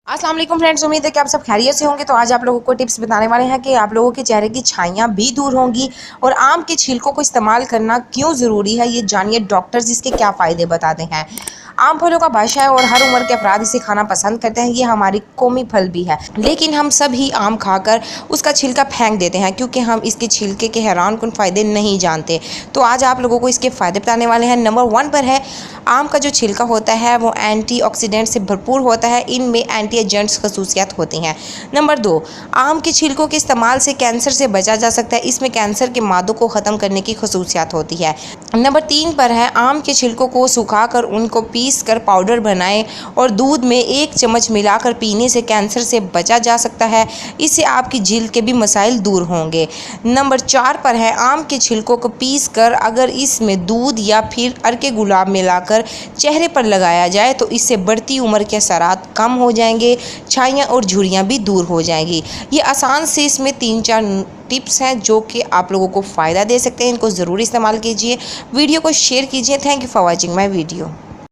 अस्सलाम वालेकुम फ्रेंड्स, उम्मीद है कि आप सब खैरियत से होंगे। तो आज आप लोगों को टिप्स बताने वाले हैं कि आप लोगों के चेहरे की छाइयाँ भी दूर होंगी और आम के छिलकों को इस्तेमाल करना क्यों ज़रूरी है, ये जानिए डॉक्टर्स इसके क्या फ़ायदे बताते हैं। आम फलों का बादशाह है और हर उम्र के अफराद इसे खाना पसंद करते हैं। ये हमारी कौमी फल भी है, लेकिन हम सब ही आम खाकर उसका छिलका फेंक देते हैं क्योंकि हम इसके छिलके के हैरानकुन फ़ायदे नहीं जानते। तो आज आप लोगों को इसके फ़ायदे बताने वाले हैं। नंबर 1 पर है, आम का जो छिलका होता है वो एंटीऑक्सीडेंट से भरपूर होता है। इनमें एंटी एजेंट्स खसूसियात होती हैं। नंबर 2, आम के छिलकों के इस्तेमाल से कैंसर से बचा जा सकता है। इसमें कैंसर के मादों को ख़त्म करने की खसूसियात होती है। नंबर 3 पर है, आम के छिलकों को सुखाकर उनको पीस कर पाउडर बनाएं और दूध में 1 चम्मच मिलाकर पीने से कैंसर से बचा जा सकता है। इससे आपकी जिल्द के भी मसाइल दूर होंगे। नंबर 4 पर है, आम के छिलकों को पीस कर अगर इसमें दूध या फिर अर्के गुलाब मिलाकर चेहरे पर लगाया जाए तो इससे बढ़ती उम्र के असरात कम हो जाएंगे, छाइयाँ और झुर्रियाँ भी दूर हो जाएंगी। ये आसान से इसमें 3-4 टिप्स हैं जो कि आप लोगों को फ़ायदा दे सकते हैं। इनको ज़रूर इस्तेमाल कीजिए। वीडियो को शेयर कीजिए। Thank you for watching my video.